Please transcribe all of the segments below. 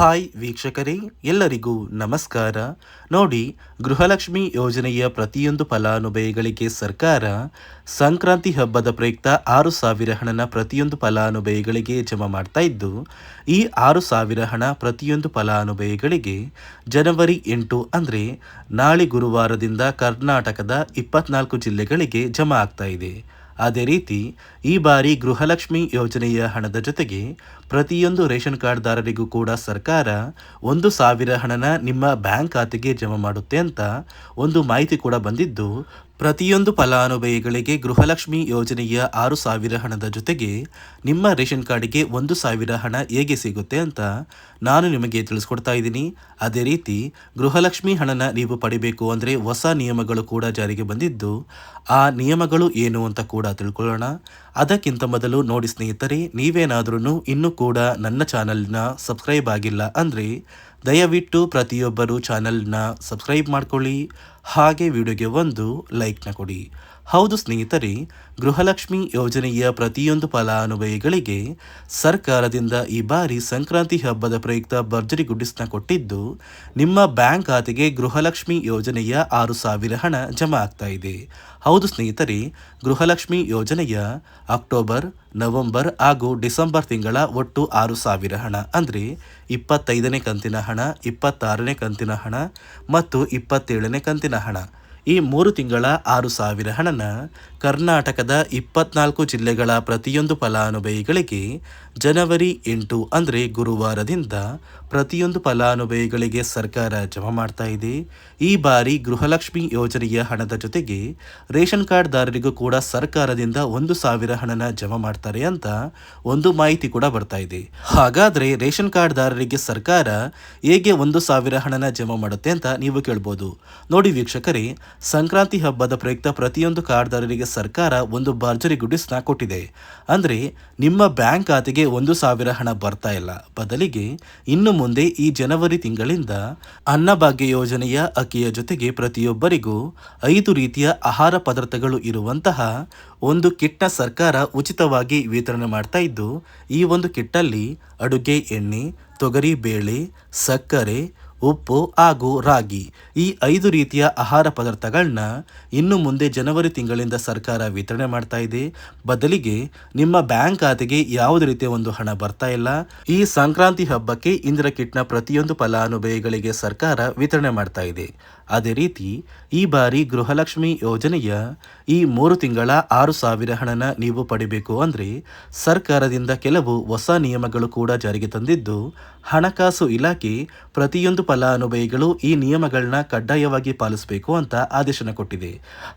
Hi ವೀಕ್ಷಕರೇ, ಎಲ್ಲರಿಗೂ ನಮಸ್ಕಾರ. ನೋಡಿ, ಗೃಹಲಕ್ಷ್ಮಿ ಯೋಜನೆಯ ಪ್ರತಿಯೊಂದು ಫಲಾನುಭವಿಗಳಿಗೆ ಸರ್ಕಾರ ಸಂಕ್ರಾಂತಿ ಹಬ್ಬದ ಪ್ರಯುಕ್ತ 6,000 ಹಣನ ಪ್ರತಿಯೊಂದು ಫಲಾನುಭವಿಗಳಿಗೆ ಜಮಾ ಮಾಡ್ತಾ ಇದ್ದು, ಈ 6,000 ಹಣ ಪ್ರತಿಯೊಂದು ಫಲಾನುಭವಿಗಳಿಗೆ ಜನವರಿ 8 ಅಂದರೆ ನಾಳೆ ಗುರುವಾರದಿಂದ ಕರ್ನಾಟಕದ 24 ಜಿಲ್ಲೆಗಳಿಗೆ ಜಮಾ ಆಗ್ತಾ ಇದೆ. ಅದೇ ರೀತಿ ಈ ಬಾರಿ ಗೃಹಲಕ್ಷ್ಮಿ ಯೋಜನೆಯ ಹಣದ ಜೊತೆಗೆ ಪ್ರತಿಯೊಂದು ರೇಷನ್ ಕಾರ್ಡ್ದಾರರಿಗೂ ಕೂಡ ಸರ್ಕಾರ 1,000 ಹಣನ ನಿಮ್ಮ ಬ್ಯಾಂಕ್ ಖಾತೆಗೆ ಜಮಾ ಮಾಡುತ್ತೆ ಅಂತ ಒಂದು ಮಾಹಿತಿ ಕೂಡ ಬಂದಿದ್ದು, ಪ್ರತಿಯೊಂದು ಫಲಾನುಭವಿಗಳಿಗೆ ಗೃಹಲಕ್ಷ್ಮಿ ಯೋಜನೆಯ 6,000 ಹಣದ ಜೊತೆಗೆ ನಿಮ್ಮ ರೇಷನ್ ಕಾರ್ಡಿಗೆ 1,000 ಹಣ ಹೇಗೆ ಸಿಗುತ್ತೆ ಅಂತ ನಾನು ನಿಮಗೆ ತಿಳಿಸ್ಕೊಡ್ತಾ ಇದ್ದೀನಿ. ಅದೇ ರೀತಿ ಗೃಹಲಕ್ಷ್ಮಿ ಹಣನ ನೀವು ಪಡಿಬೇಕು ಅಂದರೆ ಹೊಸ ನಿಯಮಗಳು ಕೂಡ ಜಾರಿಗೆ ಬಂದಿದ್ದು, ಆ ನಿಯಮಗಳು ಏನು ಅಂತ ಕೂಡ ತಿಳ್ಕೊಳ್ಳೋಣ. ಅದಕ್ಕಿಂತ ಮೊದಲು ನೋಡಿ ಸ್ನೇಹಿತರೆ, ನೀವೇನಾದ್ರೂ ಇನ್ನೂ ಕೂಡ ನನ್ನ ಚಾನಲ್ನ ಸಬ್ಸ್ಕ್ರೈಬ್ ಆಗಿಲ್ಲ ಅಂದರೆ ದಯವಿಟ್ಟು ಪ್ರತಿಯೊಬ್ಬರು ಚಾನಲ್ನ ಸಬ್ಸ್ಕ್ರೈಬ್ ಮಾಡ್ಕೊಳ್ಳಿ, ಹಾಗೆ ವಿಡಿಯೋಗೆ ಒಂದು ಲೈಕ್ನ ಕೊಡಿ. ಹೌದು ಸ್ನೇಹಿತರೆ, ಗೃಹಲಕ್ಷ್ಮಿ ಯೋಜನೆಯ ಪ್ರತಿಯೊಂದು ಫಲಾನುಭವಿಗಳಿಗೆ ಸರ್ಕಾರದಿಂದ ಈ ಬಾರಿ ಸಂಕ್ರಾಂತಿ ಹಬ್ಬದ ಪ್ರಯುಕ್ತ ಭರ್ಜರಿ ಗುಡ್ಡಿಸ್ನ ಕೊಟ್ಟಿದ್ದು, ನಿಮ್ಮ ಬ್ಯಾಂಕ್ ಖಾತೆಗೆ ಗೃಹಲಕ್ಷ್ಮಿ ಯೋಜನೆಯ 6,000 ಹಣ ಜಮಾ ಆಗ್ತಾ ಇದೆ. ಹೌದು ಸ್ನೇಹಿತರೆ, ಗೃಹಲಕ್ಷ್ಮಿ ಯೋಜನೆಯ ಅಕ್ಟೋಬರ್, ನವೆಂಬರ್ ಹಾಗೂ ಡಿಸೆಂಬರ್ ತಿಂಗಳ ಒಟ್ಟು 6,000 ಹಣ ಅಂದರೆ 25ನೇ ಕಂತಿನ ಹಣ, 26ನೇ ಕಂತಿನ ಹಣ ಮತ್ತು 27ನೇ ಕಂತಿನ ಹಣ, ಈ 3 ತಿಂಗಳ 6,000 ಹಣನ ಕರ್ನಾಟಕದ 24 ಜಿಲ್ಲೆಗಳ ಪ್ರತಿಯೊಂದು ಫಲಾನುಭವಿಗಳಿಗೆ ಜನವರಿ 8 ಅಂದರೆ ಗುರುವಾರದಿಂದ ಪ್ರತಿಯೊಂದು ಫಲಾನುಭವಿಗಳಿಗೆ ಸರ್ಕಾರ ಜಮಾ ಮಾಡ್ತಾ ಇದೆ. ಈ ಬಾರಿ ಗೃಹಲಕ್ಷ್ಮಿ ಯೋಜನೆಯ ಹಣದ ಜೊತೆಗೆ ರೇಷನ್ ಕಾರ್ಡ್ದಾರರಿಗೂ ಕೂಡ ಸರ್ಕಾರದಿಂದ 1,000 ಹಣನ ಜಮಾ ಮಾಡ್ತಾರೆ ಅಂತ ಒಂದು ಮಾಹಿತಿ ಕೂಡ ಬರ್ತಾ ಇದೆ. ಹಾಗಾದರೆ ರೇಷನ್ ಕಾರ್ಡ್ದಾರರಿಗೆ ಸರ್ಕಾರ ಹೇಗೆ 1,000 ಹಣನ ಜಮಾ ಮಾಡುತ್ತೆ ಅಂತ ನೀವು ಕೇಳ್ಬೋದು. ನೋಡಿ ವೀಕ್ಷಕರೇ, ಸಂಕ್ರಾಂತಿ ಹಬ್ಬದ ಪ್ರಯುಕ್ತ ಪ್ರತಿಯೊಂದು ಕಾರ್ಡ್ದಾರರಿಗೆ ಸರ್ಕಾರ ಒಂದು ಭರ್ಜರಿ ಗುಡ್ಡಿಸ್ನ ಕೊಟ್ಟಿದೆ. ಅಂದರೆ ನಿಮ್ಮ ಬ್ಯಾಂಕ್ ಖಾತೆಗೆ 1,000 ಹಣ ಬರ್ತಾ ಇಲ್ಲ, ಬದಲಿಗೆ ಇನ್ನು ಮುಂದೆ ಈ ಜನವರಿ ತಿಂಗಳಿಂದ ಅನ್ನಭಾಗ್ಯ ಯೋಜನೆಯ ಅಕ್ಕಿಯ ಜೊತೆಗೆ ಪ್ರತಿಯೊಬ್ಬರಿಗೂ 5 ರೀತಿಯ ಆಹಾರ ಪದಾರ್ಥಗಳು ಇರುವಂತಹ ಒಂದು ಕಿಟ್ನ ಸರ್ಕಾರ ಉಚಿತವಾಗಿ ವಿತರಣೆ ಮಾಡ್ತಾ ಇದ್ದು, ಈ ಒಂದು ಕಿಟ್ಟಲ್ಲಿ ಅಡುಗೆ ಎಣ್ಣೆ, ತೊಗರಿ ಬೇಳೆ, ಸಕ್ಕರೆ, ಉಪ್ಪು ಹಾಗೂ ರಾಗಿ, ಈ 5 ರೀತಿಯ ಆಹಾರ ಪದಾರ್ಥಗಳನ್ನ ಇನ್ನು ಮುಂದೆ ಜನವರಿ ತಿಂಗಳಿಂದ ಸರ್ಕಾರ ವಿತರಣೆ ಮಾಡ್ತಾ ಇದೆ. ಬದಲಿಗೆ ನಿಮ್ಮ ಬ್ಯಾಂಕ್ ಖಾತೆಗೆ ಯಾವುದೇ ರೀತಿಯ ಒಂದು ಹಣ ಬರ್ತಾ ಇಲ್ಲ. ಈ ಸಂಕ್ರಾಂತಿ ಹಬ್ಬಕ್ಕೆ ಇಂದಿರಾ ಕಿಟ್ನ ಪ್ರತಿಯೊಂದು ಫಲಾನುಭವಿಗಳಿಗೆ ಸರ್ಕಾರ ವಿತರಣೆ ಮಾಡ್ತಾ ಇದೆ. ಅದೇ ರೀತಿ ಈ ಬಾರಿ ಗೃಹಲಕ್ಷ್ಮಿ ಯೋಜನೆಯ ಈ 3 ತಿಂಗಳ 6,000 ಹಣನ ನೀವು ಪಡಿಬೇಕು ಅಂದರೆ ಸರ್ಕಾರದಿಂದ ಕೆಲವು ಹೊಸ ನಿಯಮಗಳು ಕೂಡ ಜಾರಿಗೆ ತಂದಿದ್ದು, ಹಣಕಾಸು ಇಲಾಖೆ ಪ್ರತಿಯೊಂದು ಫಲಾನುಭವಿಗಳು ಈ ನಿಯಮಗಳನ್ನ ಕಡ್ಡಾಯವಾಗಿ ಪಾಲಿಸಬೇಕು ಅಂತ ಆದೇಶನ ಕೊಟ್ಟಿದೆ.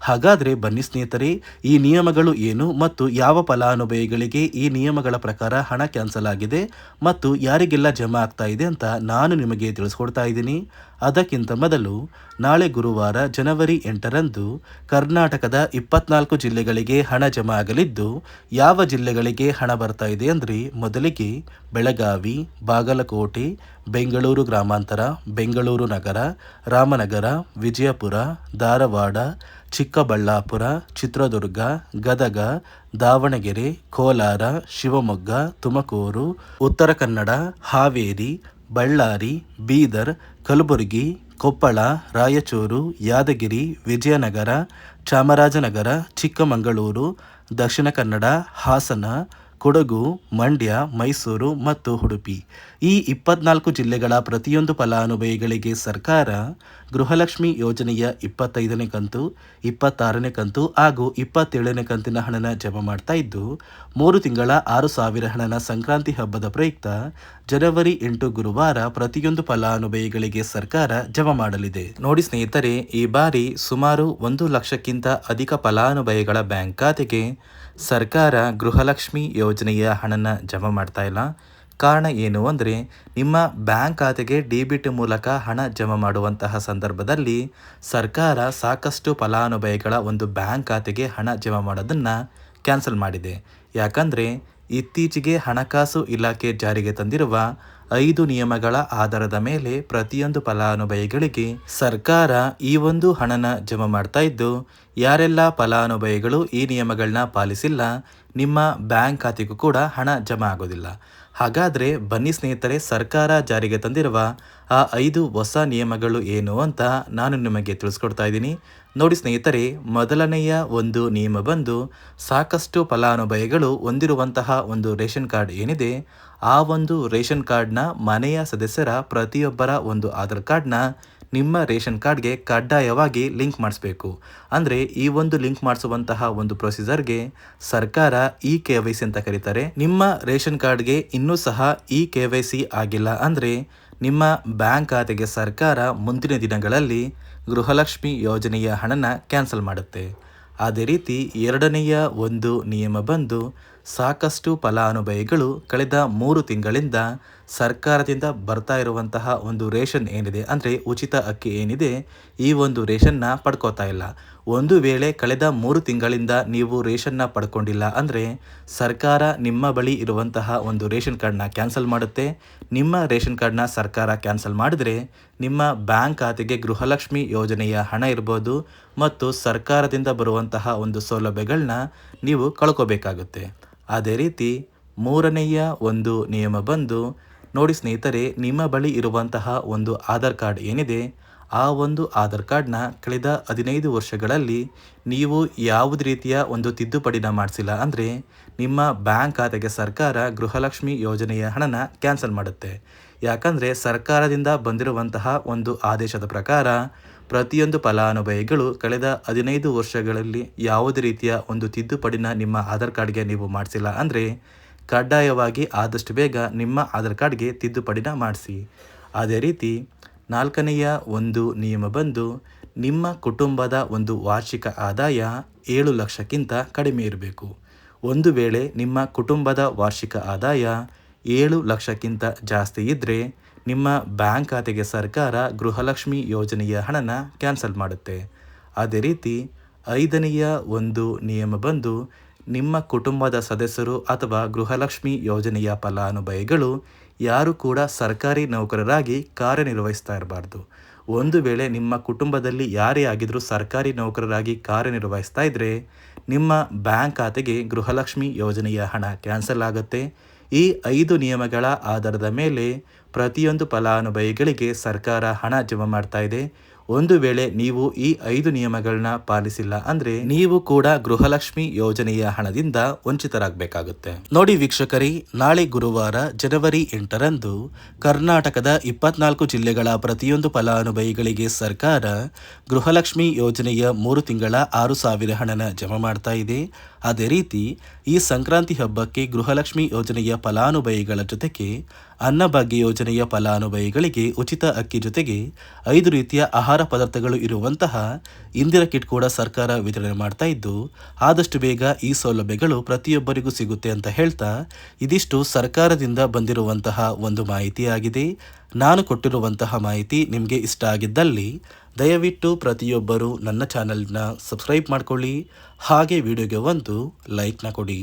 ಹಾಗಾದರೆ ಬನ್ನಿ ಸ್ನೇಹಿತರೆ, ಈ ನಿಯಮಗಳು ಏನು ಮತ್ತು ಯಾವ ಫಲಾನುಭವಿಗಳಿಗೆ ಈ ನಿಯಮಗಳ ಪ್ರಕಾರ ಹಣ ಕ್ಯಾನ್ಸಲ್ ಆಗಿದೆ ಮತ್ತು ಯಾರಿಗೆಲ್ಲ ಜಮಾ ಆಗ್ತಾ ಇದೆ ಅಂತ ನಾನು ನಿಮಗೆ ತಿಳಿಸ್ಕೊಡ್ತಾ ಇದ್ದೀನಿ. ಅದಕ್ಕಿಂತ ಮೊದಲು ನಾಳೆ ಗುರುವಾರ ಜನವರಿ 8ರಂದು ಕರ್ನಾಟಕದ 24 ಜಿಲ್ಲೆಗಳಿಗೆ ಹಣ ಜಮಾ ಆಗಲಿದ್ದು, ಯಾವ ಜಿಲ್ಲೆಗಳಿಗೆ ಹಣ ಬರ್ತಾ ಇದೆ ಅಂದರೆ ಮೊದಲಿಗೆ ಬೆಳಗಾವಿ, ಬಾಗಲಕೋಟೆ, ಬೆಂಗಳೂರು ಗ್ರಾಮಾಂತರ, ಬೆಂಗಳೂರು ನಗರ, ರಾಮನಗರ, ವಿಜಯಪುರ, ಧಾರವಾಡ, ಚಿಕ್ಕಬಳ್ಳಾಪುರ, ಚಿತ್ರದುರ್ಗ, ಗದಗ, ದಾವಣಗೆರೆ, ಕೋಲಾರ, ಶಿವಮೊಗ್ಗ, ತುಮಕೂರು, ಉತ್ತರ ಕನ್ನಡ, ಹಾವೇರಿ, ಬಳ್ಳಾರಿ, ಬೀದರ್, ಕಲಬುರಗಿ, ಕೊಪ್ಪಳ, ರಾಯಚೂರು, ಯಾದಗಿರಿ, ವಿಜಯನಗರ, ಚಾಮರಾಜನಗರ, ಚಿಕ್ಕಮಗಳೂರು, ದಕ್ಷಿಣ ಕನ್ನಡ, ಹಾಸನ, ಕೊಡಗು, ಮಂಡ್ಯ, ಮೈಸೂರು ಮತ್ತು ಉಡುಪಿ, ಈ 24 ಜಿಲ್ಲೆಗಳ ಪ್ರತಿಯೊಂದು ಫಲಾನುಭವಿಗಳಿಗೆ ಸರ್ಕಾರ ಗೃಹಲಕ್ಷ್ಮಿ ಯೋಜನೆಯ 25ನೇ ಕಂತು, 26ನೇ ಕಂತು ಹಾಗೂ 27ನೇ ಕಂತಿನ ಹಣನ ಜಮಾ ಮಾಡ್ತಾ ಇದ್ದು, 3 ತಿಂಗಳ 6,000 ಹಣನ ಸಂಕ್ರಾಂತಿ ಹಬ್ಬದ ಪ್ರಯುಕ್ತ ಜನವರಿ 8 ಗುರುವಾರ ಪ್ರತಿಯೊಂದು ಫಲಾನುಭವಿಗಳಿಗೆ ಸರ್ಕಾರ ಜಮಾ ಮಾಡಲಿದೆ. ನೋಡಿ ಸ್ನೇಹಿತರೆ, ಈ ಬಾರಿ ಸುಮಾರು 1 ಲಕ್ಷಕ್ಕಿಂತ ಅಧಿಕ ಫಲಾನುಭವಿಗಳ ಬ್ಯಾಂಕ್ ಖಾತೆಗೆ ಸರ್ಕಾರ ಗೃಹಲಕ್ಷ್ಮಿ ಯೋಜನೆಯ ಹಣನ ಜಮಾ ಮಾಡ್ತಾ ಇಲ್ಲ. ಕಾರಣ ಏನು ಅಂದರೆ, ನಿಮ್ಮ ಬ್ಯಾಂಕ್ ಖಾತೆಗೆ ಡೆಬಿಟ್ ಮೂಲಕ ಹಣ ಜಮಾ ಮಾಡುವಂತಹ ಸಂದರ್ಭದಲ್ಲಿ ಸರ್ಕಾರ ಸಾಕಷ್ಟು ಫಲಾನುಭವಿಗಳ ಒಂದು ಬ್ಯಾಂಕ್ ಖಾತೆಗೆ ಹಣ ಜಮಾ ಮಾಡೋದನ್ನು ಕ್ಯಾನ್ಸಲ್ ಮಾಡಿದೆ. ಯಾಕಂದರೆ ಇತ್ತೀಚೆಗೆ ಹಣಕಾಸು ಇಲಾಖೆ ಜಾರಿಗೆ ತಂದಿರುವ 5 ನಿಯಮಗಳ ಆಧಾರದ ಮೇಲೆ ಪ್ರತಿಯೊಂದು ಫಲಾನುಭವಿಗಳಿಗೆ ಸರ್ಕಾರ ಈ ಒಂದು ಹಣನ ಜಮಾ ಮಾಡ್ತಾ ಇದ್ದು, ಯಾರೆಲ್ಲ ಫಲಾನುಭವಿಗಳು ಈ ನಿಯಮಗಳನ್ನ ಪಾಲಿಸಿಲ್ಲ, ನಿಮ್ಮ ಬ್ಯಾಂಕ್ ಖಾತೆಗೂ ಕೂಡ ಹಣ ಜಮಾ ಆಗೋದಿಲ್ಲ. ಹಾಗಾದರೆ ಬನ್ನಿ ಸ್ನೇಹಿತರೆ, ಸರ್ಕಾರ ಜಾರಿಗೆ ತಂದಿರುವ ಆ 5 ಹೊಸ ನಿಯಮಗಳು ಏನು ಅಂತ ನಾನು ನಿಮಗೆ ತಿಳಿಸ್ಕೊಡ್ತಾ ಇದ್ದೀನಿ. ನೋಡಿ ಸ್ನೇಹಿತರೆ, ಮೊದಲನೆಯ ಒಂದು ನಿಯಮ ಬಂದು ಸಾಕಷ್ಟು ಫಲಾನುಭವಿಗಳು ಹೊಂದಿರುವಂತಹ ಒಂದು ರೇಷನ್ ಕಾರ್ಡ್ ಏನಿದೆ, ಆ ಒಂದು ರೇಷನ್ ಕಾರ್ಡ್ನ ಮನೆಯ ಸದಸ್ಯರ ಪ್ರತಿಯೊಬ್ಬರ ಒಂದು ಆಧಾರ್ ಕಾರ್ಡ್ನ ನಿಮ್ಮ ರೇಷನ್ ಕಾರ್ಡ್ಗೆ ಕಡ್ಡಾಯವಾಗಿ ಲಿಂಕ್ ಮಾಡಿಸ್ಬೇಕು. ಅಂದರೆ ಈ ಒಂದು ಲಿಂಕ್ ಮಾಡಿಸುವಂತಹ ಒಂದು ಪ್ರೊಸೀಜರ್ಗೆ ಸರ್ಕಾರ KYC ಅಂತ ಕರೀತಾರೆ. ನಿಮ್ಮ ರೇಷನ್ ಕಾರ್ಡ್ಗೆ ಇನ್ನೂ ಸಹ KYC ಆಗಿಲ್ಲ ಅಂದರೆ ನಿಮ್ಮ ಬ್ಯಾಂಕ್ ಖಾತೆಗೆ ಸರ್ಕಾರ ಮುಂದಿನ ದಿನಗಳಲ್ಲಿ ಗೃಹಲಕ್ಷ್ಮಿ ಯೋಜನೆಯ ಹಣನ ಕ್ಯಾನ್ಸಲ್ ಮಾಡುತ್ತೆ. ಅದೇ ರೀತಿ ಎರಡನೆಯ ಒಂದು ನಿಯಮ ಬಂದು ಸಾಕಷ್ಟು ಫಲಾನುಭವಿಗಳು ಕಳೆದ 3 ತಿಂಗಳಿಂದ ಸರ್ಕಾರದಿಂದ ಬರ್ತಾ ಇರುವಂತಹ ಒಂದು ರೇಷನ್ ಏನಿದೆ, ಅಂದರೆ ಉಚಿತ ಅಕ್ಕಿ ಏನಿದೆ, ಈ ಒಂದು ರೇಷನ್ನ ಪಡ್ಕೋತಾ ಇಲ್ಲ. ಒಂದು ವೇಳೆ ಕಳೆದ 3 ತಿಂಗಳಿಂದ ನೀವು ರೇಷನ್ನ ಪಡ್ಕೊಂಡಿಲ್ಲ ಅಂದರೆ ಸರ್ಕಾರ ನಿಮ್ಮ ಬಳಿ ಇರುವಂತಹ ಒಂದು ರೇಷನ್ ಕಾರ್ಡ್ನ ಕ್ಯಾನ್ಸಲ್ ಮಾಡುತ್ತೆ. ನಿಮ್ಮ ರೇಷನ್ ಕಾರ್ಡ್ನ ಸರ್ಕಾರ ಕ್ಯಾನ್ಸಲ್ ಮಾಡಿದರೆ ನಿಮ್ಮ ಬ್ಯಾಂಕ್ ಖಾತೆಗೆ ಗೃಹಲಕ್ಷ್ಮಿ ಯೋಜನೆಯ ಹಣ ಇರ್ಬೋದು ಮತ್ತು ಸರ್ಕಾರದಿಂದ ಬರುವಂತಹ ಒಂದು ಸೌಲಭ್ಯಗಳನ್ನ ನೀವು ಕಳ್ಕೋಬೇಕಾಗುತ್ತೆ. ಅದೇ ರೀತಿ ಮೂರನೆಯ ಒಂದು ನಿಯಮ ಬಂದು ನೋಡಿ ಸ್ನೇಹಿತರೆ, ನಿಮ್ಮ ಬಳಿ ಇರುವಂತಹ ಒಂದು ಆಧಾರ್ ಕಾರ್ಡ್ ಏನಿದೆ, ಆ ಒಂದು ಆಧಾರ್ ಕಾರ್ಡ್ನ ಕಳೆದ 15 ವರ್ಷಗಳಲ್ಲಿ ನೀವು ಯಾವುದೇ ರೀತಿಯ ಒಂದು ತಿದ್ದುಪಡಿನ ಮಾಡಿಸಿಲ್ಲ ಅಂದರೆ ನಿಮ್ಮ ಬ್ಯಾಂಕ್ ಖಾತೆಗೆ ಸರ್ಕಾರ ಗೃಹಲಕ್ಷ್ಮಿ ಯೋಜನೆಯ ಹಣನ ಕ್ಯಾನ್ಸಲ್ ಮಾಡುತ್ತೆ. ಯಾಕಂದರೆ ಸರ್ಕಾರದಿಂದ ಬಂದಿರುವಂತಹ ಒಂದು ಆದೇಶದ ಪ್ರಕಾರ ಪ್ರತಿಯೊಂದು ಫಲಾನುಭವಿಗಳು ಕಳೆದ 15 ವರ್ಷಗಳಲ್ಲಿ ಯಾವುದೇ ರೀತಿಯ ಒಂದು ತಿದ್ದುಪಡಿನ ನಿಮ್ಮ ಆಧಾರ್ ಕಾರ್ಡ್ಗೆ ನೀವು ಮಾಡಿಸಿಲ್ಲ ಅಂದರೆ ಕಡ್ಡಾಯವಾಗಿ ಆದಷ್ಟು ಬೇಗ ನಿಮ್ಮ ಆಧಾರ್ ಕಾರ್ಡ್ಗೆ ತಿದ್ದುಪಡಿನ ಮಾಡಿಸಿ. ಅದೇ ರೀತಿ ನಾಲ್ಕನೆಯ ಒಂದು ನಿಯಮ ಬಂದು ನಿಮ್ಮ ಕುಟುಂಬದ ಒಂದು ವಾರ್ಷಿಕ ಆದಾಯ 7 ಲಕ್ಷಕ್ಕಿಂತ ಕಡಿಮೆ ಇರಬೇಕು. ಒಂದು ವೇಳೆ ನಿಮ್ಮ ಕುಟುಂಬದ ವಾರ್ಷಿಕ ಆದಾಯ 7 ಲಕ್ಷಕ್ಕಿಂತ ಜಾಸ್ತಿ ಇದ್ದರೆ ನಿಮ್ಮ ಬ್ಯಾಂಕ್ ಖಾತೆಗೆ ಸರ್ಕಾರ ಗೃಹಲಕ್ಷ್ಮಿ ಯೋಜನೆಯ ಹಣನ ಕ್ಯಾನ್ಸಲ್ ಮಾಡುತ್ತೆ. ಅದೇ ರೀತಿ ಐದನೆಯ ಒಂದು ನಿಯಮ ಬಂದು ನಿಮ್ಮ ಕುಟುಂಬದ ಸದಸ್ಯರು ಅಥವಾ ಗೃಹಲಕ್ಷ್ಮಿ ಯೋಜನೆಯ ಫಲಾನುಭವಿಗಳು ಯಾರು ಕೂಡ ಸರ್ಕಾರಿ ನೌಕರರಾಗಿ ಕಾರ್ಯನಿರ್ವಹಿಸ್ತಾ ಇರಬಾರ್ದು. ಒಂದು ವೇಳೆ ನಿಮ್ಮ ಕುಟುಂಬದಲ್ಲಿ ಯಾರೇ ಆಗಿದ್ರೂ ಸರ್ಕಾರಿ ನೌಕರರಾಗಿ ಕಾರ್ಯನಿರ್ವಹಿಸ್ತಾ ಇದ್ದರೆ ನಿಮ್ಮ ಬ್ಯಾಂಕ್ ಖಾತೆಗೆ ಗೃಹಲಕ್ಷ್ಮಿ ಯೋಜನೆಯ ಹಣ ಕ್ಯಾನ್ಸಲ್ ಆಗುತ್ತೆ. ಈ 5 ನಿಯಮಗಳ ಆಧಾರದ ಮೇಲೆ ಪ್ರತಿಯೊಂದು ಫಲಾನುಭವಿಗಳಿಗೆ ಸರ್ಕಾರ ಹಣ ಜಮಾ ಮಾಡ್ತಾ ಇದೆ. ಒಂದು ವೇಳೆ ನೀವು ಈ 5 ನಿಯಮಗಳನ್ನ ಪಾಲಿಸಿಲ್ಲ ಅಂದರೆ ನೀವು ಕೂಡ ಗೃಹಲಕ್ಷ್ಮಿ ಯೋಜನೆಯ ಹಣದಿಂದ ವಂಚಿತರಾಗಬೇಕಾಗುತ್ತೆ. ನೋಡಿ ವೀಕ್ಷಕರೇ, ನಾಳೆ ಗುರುವಾರ ಜನವರಿ 8ರಂದು ಕರ್ನಾಟಕದ 24 ಜಿಲ್ಲೆಗಳ ಪ್ರತಿಯೊಂದು ಫಲಾನುಭವಿಗಳಿಗೆ ಸರ್ಕಾರ ಗೃಹಲಕ್ಷ್ಮಿ ಯೋಜನೆಯ 3 ತಿಂಗಳ 6,000 ಹಣನ ಜಮಾ ಮಾಡ್ತಾ ಇದೆ. ಅದೇ ರೀತಿ ಈ ಸಂಕ್ರಾಂತಿ ಹಬ್ಬಕ್ಕೆ ಗೃಹಲಕ್ಷ್ಮಿ ಯೋಜನೆಯ ಫಲಾನುಭವಿಗಳ ಜೊತೆಗೆ ಅನ್ನಭಾಗ್ಯ ಯೋಜನೆಯ ಫಲಾನುಭವಿಗಳಿಗೆ ಉಚಿತ ಅಕ್ಕಿ ಜೊತೆಗೆ 5 ರೀತಿಯ ಆಹಾರ ಪದಾರ್ಥಗಳು ಇರುವಂತಹ ಇಂದಿರಾ ಕಿಟ್ ಕೂಡ ಸರ್ಕಾರ ವಿತರಣೆ ಮಾಡ್ತಾ ಇದ್ದು, ಆದಷ್ಟು ಬೇಗ ಈ ಸೌಲಭ್ಯಗಳು ಪ್ರತಿಯೊಬ್ಬರಿಗೂ ಸಿಗುತ್ತೆ ಅಂತ ಹೇಳ್ತಾ, ಇದಿಷ್ಟು ಸರ್ಕಾರದಿಂದ ಬಂದಿರುವಂತಹ ಒಂದು ಮಾಹಿತಿಯಾಗಿದೆ. ನಾನು ಕೊಟ್ಟಿರುವಂತಹ ಮಾಹಿತಿ ನಿಮಗೆ ಇಷ್ಟ ಆಗಿದ್ದಲ್ಲಿ ದಯವಿಟ್ಟು ಪ್ರತಿಯೊಬ್ಬರು ನನ್ನ ಚಾನಲ್ನ ಸಬ್ಸ್ಕ್ರೈಬ್ ಮಾಡ್ಕೊಳ್ಳಿ, ಹಾಗೆ ವಿಡಿಯೋಗೆ ಒಂದು ಲೈಕ್ನ ಕೊಡಿ.